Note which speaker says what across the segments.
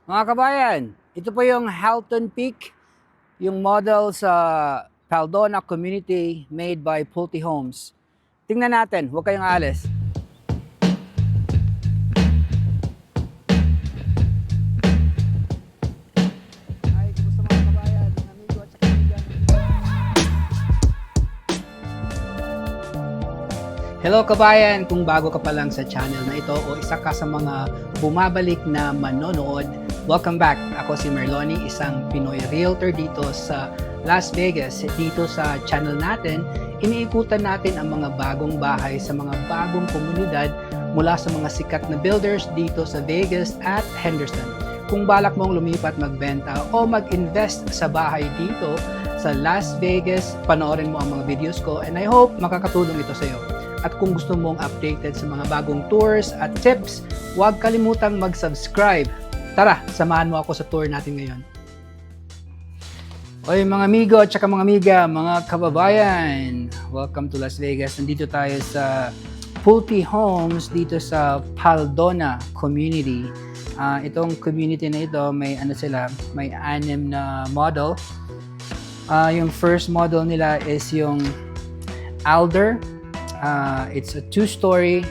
Speaker 1: Mga kabayan, ito po yung Halton Peak, yung model sa Paldona Community made by Pulte Homes. Tingnan natin, huwag kayong aalis. Ay, kumusta mga kabayan, mga amigo at saka kaibigan. Hello kabayan, kung bago ka pa lang sa channel na ito o isa ka sa mga bumabalik na manonood, welcome back. Ako si Merloni, isang Pinoy realtor dito sa Las Vegas. Dito sa channel natin, iniikutan natin ang mga bagong bahay sa mga bagong komunidad mula sa mga sikat na builders dito sa Vegas at Henderson. Kung balak mong lumipat magbenta o mag-invest sa bahay dito sa Las Vegas, panoorin mo ang mga videos ko and I hope makakatulong ito sa iyo. At kung gusto mong updated sa mga bagong tours at tips, huwag kalimutang mag-subscribe. Tara, samahan mo ako sa tour natin ngayon. Oy mga amigo at saka mga amiga, mga kababayan, welcome to Las Vegas. Nandito tayo sa Pulte Homes dito sa Paldona Community. Itong community na ito, may may 6 na model. Yung first model nila is yung Alder. It's a 2-story,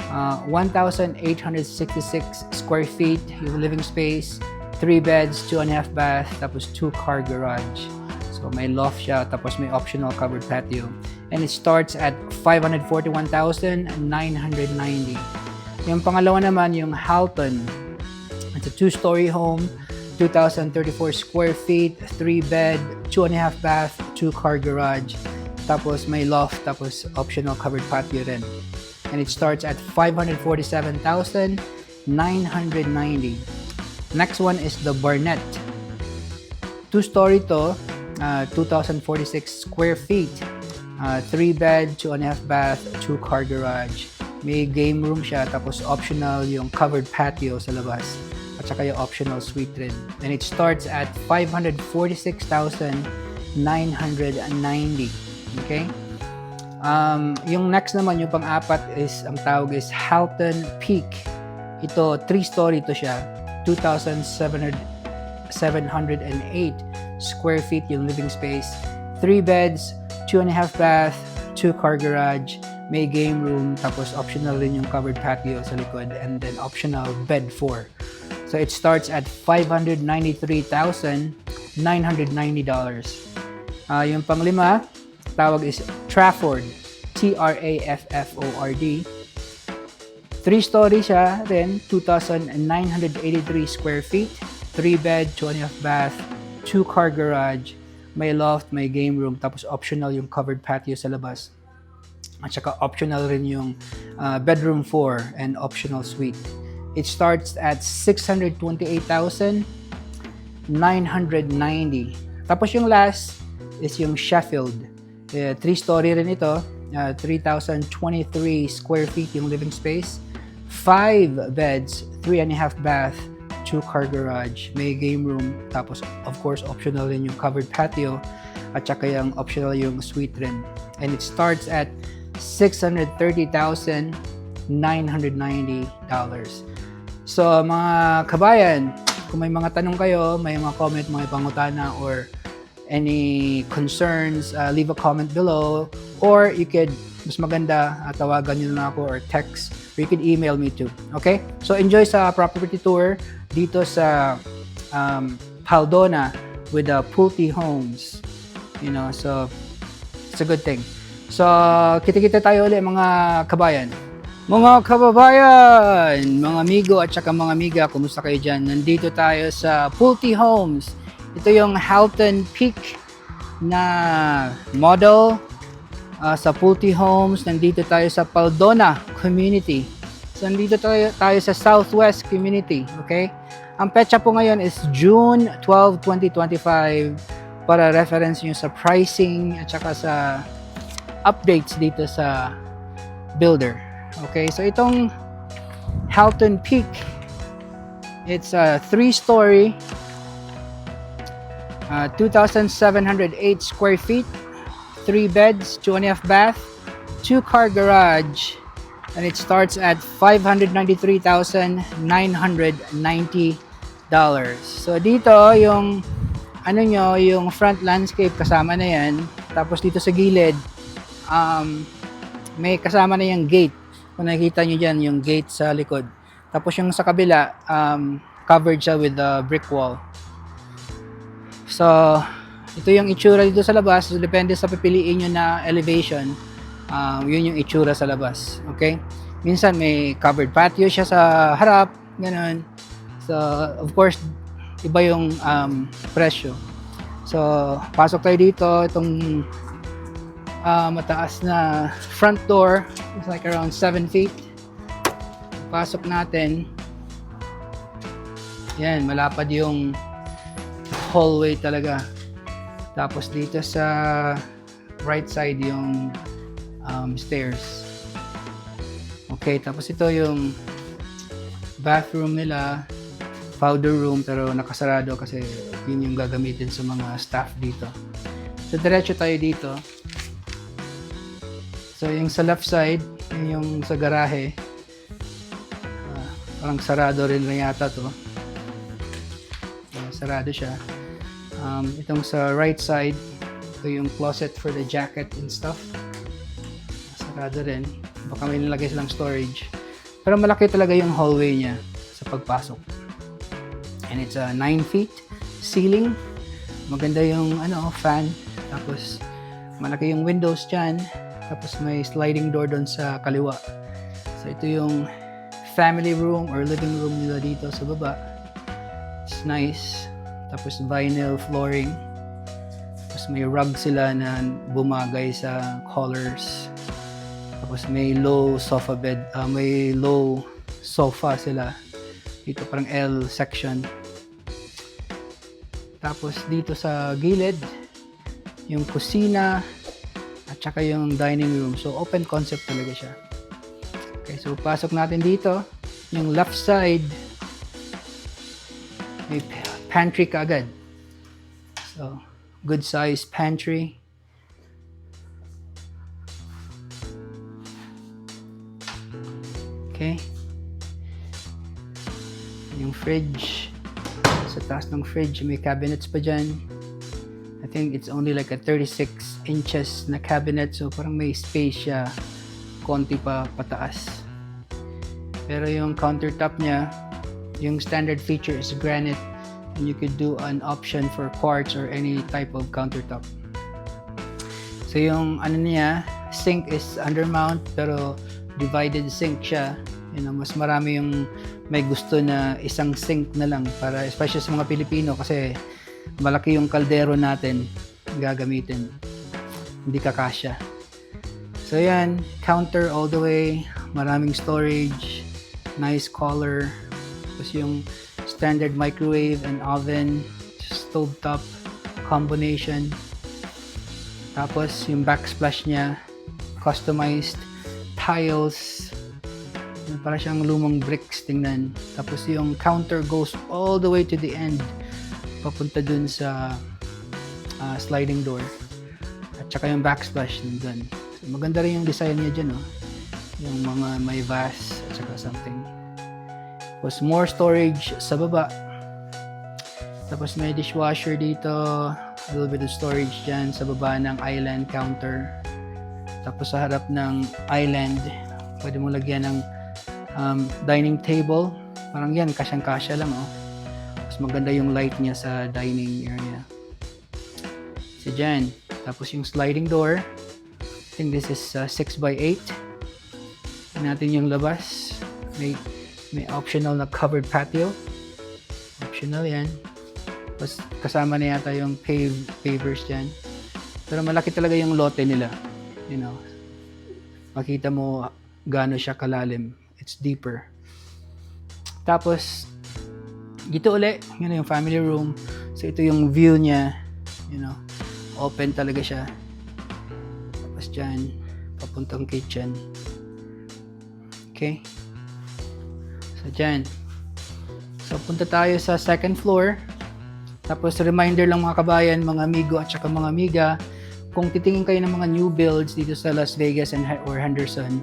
Speaker 1: 1,866 square feet yung living space, 3 beds, 2.5 bath, tapos 2-car garage. So may loft siya, tapos may optional covered patio. And it starts at $541,990. Yung pangalawa naman, yung Halton. It's a 2-story home, 2,034 square feet, 3 bed, 2.5 bath, 2-car garage. Tapos may loft, tapos optional covered patio rin. And it starts at $547,990. Next one is the Barnett. 2-story to, 2,046 square feet, 3 bed, 2.5 bath, 2-car garage. May game room siya, tapos optional yung covered patio sa labas. At saka yung optional suite rin. And it starts at $546,990. Okay? Yung next naman, yung pang-apat is, ang tawag is Halton Peak. Ito, 3-story to siya. 2,708 square feet yung living space. 3 beds, 2.5 bath, 2-car garage, may game room, tapos optional rin yung covered patio sa likod, and then optional bed 4. So it starts at $593,990. Yung pang-lima, tawag is Trafford, Trafford. 3-story siya rin, 2,983 square feet, 3 bed, 2.5 bath, 2-car garage, may loft, may game room, tapos optional yung covered patio sa labas. At saka optional rin yung bedroom 4 and optional suite. It starts at $628,990. Tapos yung last is yung Sheffield. 3-story rin ito, 3,023 square feet yung living space, 5 beds, 3.5 bath, 2-car garage, may game room, tapos of course optional rin yung covered patio, at saka yung optional yung suite rin. And it starts at $630,990. So mga kabayan, kung may mga tanong kayo, may mga comment, mga pangutana, or any concerns, leave a comment below, or you could, mas maganda, tawagan nyo na ako or text, or you could email me too. Okay? So enjoy sa property tour dito sa Paldona with the Pulte Homes. You know, so it's a good thing. So kita-kita tayo ulit mga kabayan. Mga kababayan, mga amigo at saka mga amiga, kumusta kayo dyan? Nandito tayo sa Pulte Homes. Ito yung Halton Peak na model sa Pulte Homes. Nandito tayo sa Paldona Community. So, nandito tayo sa Southwest Community. Okay? Ang petsa po ngayon is June 12, 2025 para reference nyo sa pricing at saka sa updates dito sa builder. Okay? So, itong Halton Peak, it's a 3-story, 2,708 square feet, 3 beds, 2.5 bath, 2-car garage, and it starts at $593,990. So dito yung ano nyo, yung front landscape kasama na yan. Tapos dito sa gilid, may kasama na yung gate. Kung nakikita nyo dyan, yung gate sa likod. Tapos yung sa kabila, covered siya with a brick wall. So, ito yung itsura dito sa labas. So, depende sa pipiliin nyo na elevation. Yun yung itsura sa labas. Okay? Minsan may covered patio siya sa harap. Ganun. So, of course, iba yung presyo. So, pasok tayo dito. Itong mataas na front door. It's like around 7 feet. Pasok natin. Yan, malapad yung hallway talaga. Tapos dito sa right side yung stairs. Okay, tapos ito yung bathroom nila. Powder room pero nakasarado kasi yun yung gagamitin sa mga staff dito. So, diretso tayo dito. So, yung sa left side, yung sa garahe, parang sarado rin na yata to. Sarado siya. Itong sa right side, ito yung closet for the jacket and stuff. Sarado rin. Baka may nilagay silang storage. Pero malaki talaga yung hallway niya sa pagpasok. And it's a 9 feet ceiling. Maganda yung fan. Tapos malaki yung windows dyan. Tapos may sliding door doon sa kaliwa. So ito yung family room or living room nila dito sa baba. It's nice. Tapos vinyl flooring. Tapos may rug sila na bumagay sa colors. Tapos may low sofa bed. May low sofa sila. Dito parang L section. Tapos dito sa gilid, yung kusina, at saka yung dining room. So, open concept talaga siya. Okay, so pasok natin dito. Yung left side, may pantry kaagad. So, good size pantry. Okay. Yung fridge. Sa taas ng fridge, may cabinets pa dyan. I think it's only like a 36 inches na cabinet. So, parang may space siya. Konti pa pataas. Pero yung countertop niya, yung standard feature is granite. And you could do an option for quartz or any type of countertop. So, yung niya, sink is undermount pero divided sink siya. Mas marami yung may gusto na isang sink na lang para especially sa mga Pilipino kasi malaki yung kaldero natin gagamitin. Hindi kakasya. So yan, counter all the way, maraming storage, nice color. Tapos yung standard microwave and oven, stovetop combination. Tapos yung backsplash niya, customized tiles. Para siyang lumang bricks tingnan. Tapos yung counter goes all the way to the end. Papunta dun sa sliding door. At saka yung backsplash nandun. So, maganda rin yung design niya dyan. Yung mga may vase at saka something. Tapos more storage sa baba. Tapos may dishwasher dito. A little bit of storage dyan sa baba ng island counter. Tapos sa harap ng island, pwede mo lagyan ng dining table. Parang yan, kasyang-kasya lang. Mas maganda yung light niya sa dining area. So dyan. Tapos yung sliding door. I think this is 6x8. Tignan natin yung labas. May optional na covered patio. Optional yan. Tapos kasama na yata yung pavers dyan. Pero malaki talaga yung lote nila. Makita mo gaano siya kalalim. It's deeper. Tapos, dito ulit, yun yung family room. So, ito yung view niya. Open talaga siya. Tapos dyan, papuntang kitchen. Okay? So, dyan. So, punta tayo sa second floor. Tapos, reminder lang mga kabayan, mga amigo at saka mga amiga, kung titingin kayo ng mga new builds dito sa Las Vegas or Henderson,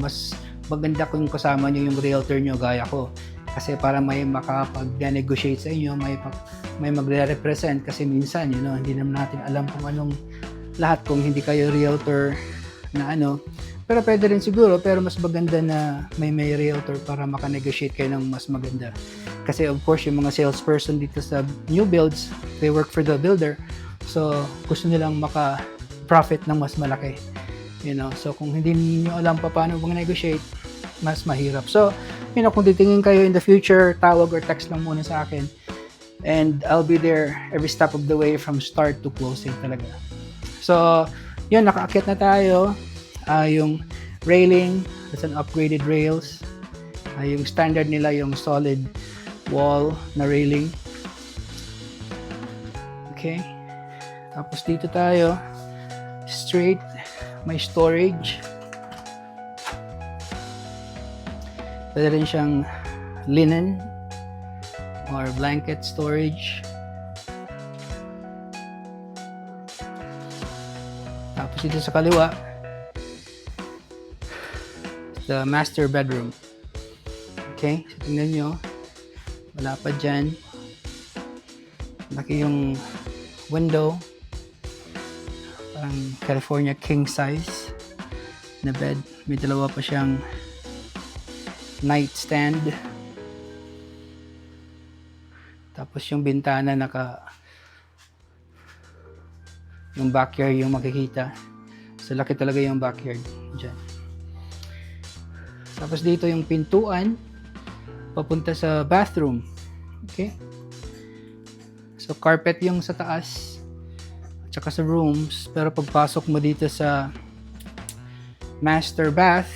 Speaker 1: mas maganda kung kasama nyo yung realtor nyo gaya ko. Kasi para may makapag-negotiate sa inyo, may magre-represent kasi minsan, hindi naman natin alam kung anong lahat kung hindi kayo realtor na Pero pwede rin siguro, pero mas maganda na may realtor para maka-negotiate kayo ng mas maganda. Kasi of course, yung mga salesperson dito sa new builds, they work for the builder. So, gusto nilang maka-profit ng mas malaki. So kung hindi niyo alam pa paano mag-negotiate, mas mahirap. So, kung titingin kayo in the future, tawag or text lang muna sa akin. And I'll be there every step of the way from start to closing talaga. So, yun, nakaakyat na tayo. Yung railing, that's an upgraded rails. Yung standard nila, yung solid wall na railing. Okay. Tapos dito tayo, straight, may storage. Pwede rin siyang linen or blanket storage. Tapos dito sa kaliwa, the master bedroom. Okay, so tingnan nyo, wala pa dyan. Laki yung window, parang California king size na bed. May dalawa pa siyang nightstand. Tapos yung bintana yung backyard yung makikita. So laki talaga yung backyard dyan. Tapos dito yung pintuan papunta sa bathroom. Okay? So carpet yung sa taas at saka sa rooms, pero pagpasok mo dito sa master bath,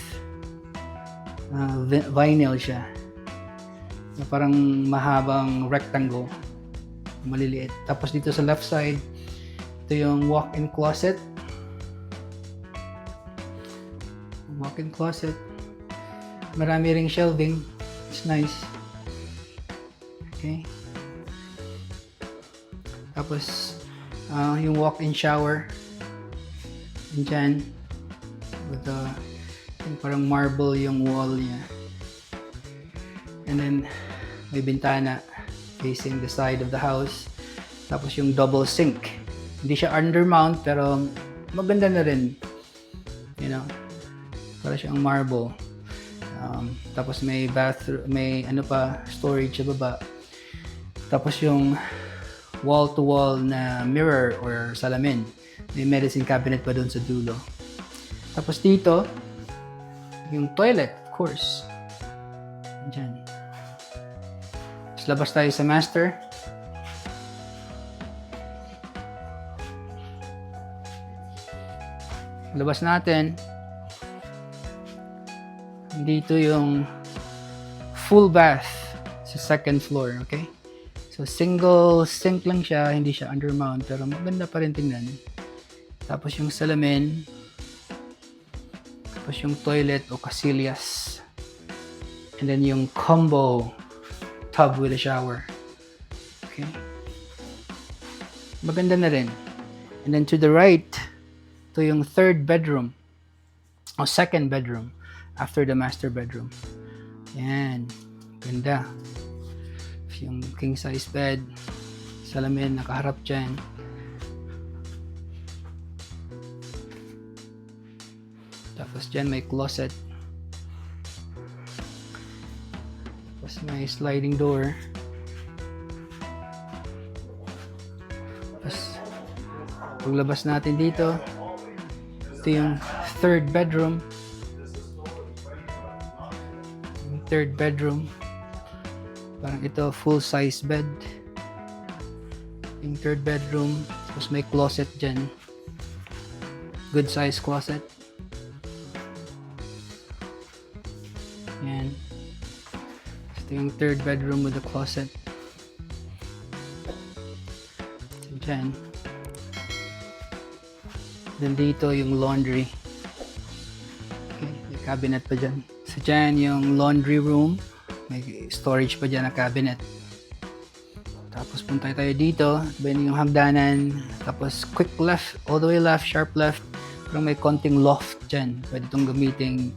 Speaker 1: vinyl siya. So, parang mahabang rectangle, maliliit. Tapos dito sa left side, ito yung walk-in closet. Walk-in closet. Marami ring shelving. It's nice. Okay. Tapos, yung walk-in shower. Diyan. With yung parang marble yung wall niya. And then, may bintana facing the side of the house. Tapos yung double sink. Hindi siya undermount, pero maganda na rin. Para siyang marble. Tapos may bathroom, may storage sa baba. Tapos yung wall-to-wall na mirror or salamin. May medicine cabinet pa doon sa dulo. Tapos dito, yung toilet, of course. Diyan. Tapos labas tayo sa master. Labas natin. Dito yung full bath sa second floor, okay? So single sink lang siya, hindi siya undermount, pero maganda pa rin tingnan. Tapos yung salamin, tapos yung toilet o casillas, and then yung combo tub with a shower. Okay? Maganda na rin. And then to the right, ito yung third bedroom o second bedroom after the master bedroom. Yan. Ganda. Yung king size bed, salamin nakaharap dyan. Tapos dyan may closet. Tapos may sliding door. Tapos paglabas natin dito, ito yung third bedroom. Yung third bedroom. Parang ito, full-size bed. Yung third bedroom. Tapos may closet dyan. Good size closet. Yan. Ito yung third bedroom with a closet. So, dyan. Then dito yung laundry. Okay, may cabinet pa dyan. So dyan yung laundry room. May storage pa dyan na cabinet. Tapos punta tayo dito. Then yung hagdanan. Tapos quick left. All the way left. Sharp left. Parang may konting loft dyan. Pwede itong gamiting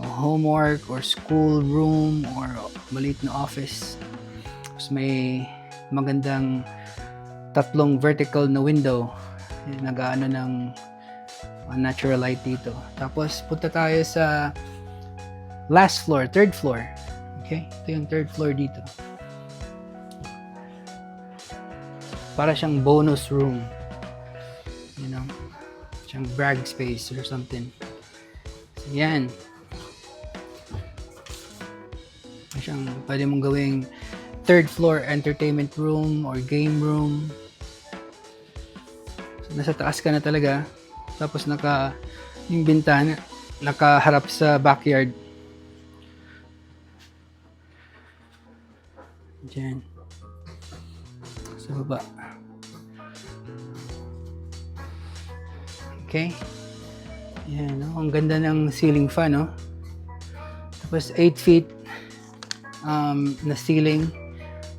Speaker 1: homework or school room or maliit na office. Tapos may magandang 3 vertical na window. Nag-aano ng natural light dito. Tapos punta tayo sa last floor, 3rd floor. Okay? Ito yung 3rd floor dito. Para siyang bonus room. You know? Siyang brag space or something. So, yan. Siyang pwede mong gawing 3rd floor entertainment room or game room. So, nasa taas ka na talaga. Tapos yung bintana nakaharap sa backyard. Diyan. Sa baba. Okay. Yan, no? Ang ganda ng ceiling fan, no? Tapos 8 feet na ceiling.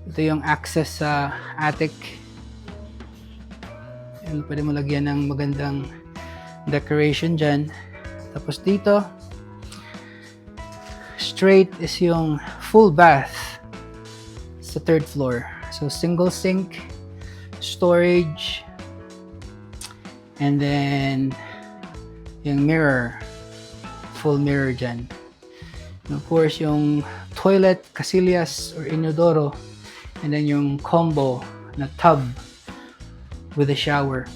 Speaker 1: Ito yung access sa attic. Yan, pwede mo lagyan ng magandang decoration dyan. Tapos dito, straight is yung full bath sa 3rd floor. So, single sink, storage, and then yung mirror, full mirror dyan. And of course, yung toilet, casillas, or inodoro, and then yung combo na tub with a shower.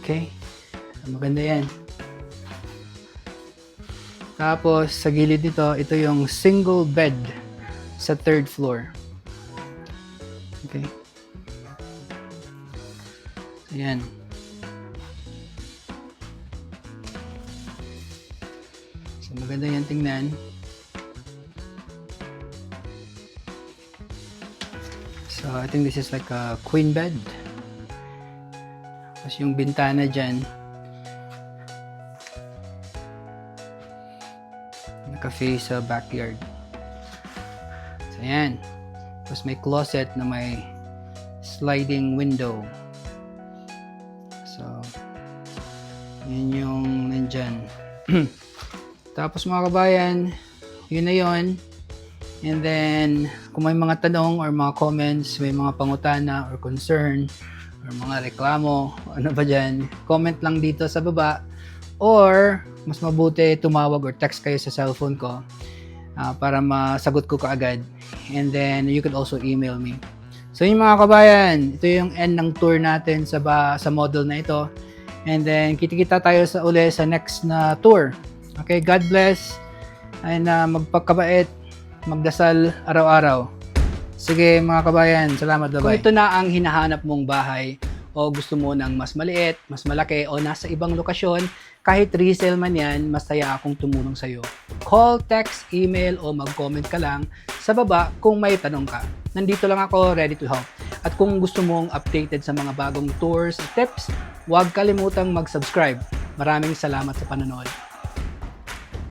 Speaker 1: Okay? Maganda yan. Tapos, sa gilid nito, ito yung single bed sa 3rd floor. Okay? Ayan. So, maganda yan tingnan. So, I think this is like a queen bed. Tapos yung bintana dyan, naka-face sa backyard. So, ayan. Tapos may closet na may sliding window. So, yun yung nandyan. Tapos mga kabayan, yun na yun. And then, kung may mga tanong or mga comments, may mga pangutana or concern, or mga reklamo, ano ba dyan, comment lang dito sa baba. Or, mas mabuti tumawag or text kayo sa cellphone ko para masagot ko kaagad. And then, you can also email me. So yun mga kabayan, ito yung end ng tour natin sa model na ito. And then, kita-kita tayo uli sa next na tour. Okay, God bless. And magpakabait, magdasal araw-araw. Sige mga kabayan, salamat, bye-bye. Kung ito na ang hinahanap mong bahay, o gusto mo ng mas maliit, mas malaki, o nasa ibang lokasyon, kahit resale man yan, masaya akong tumulong sa'yo. Call, text, email, o mag-comment ka lang sa baba kung may tanong ka. Nandito lang ako, ready to help. At kung gusto mong updated sa mga bagong tours, tips, huwag kalimutang mag-subscribe. Maraming salamat sa panonood.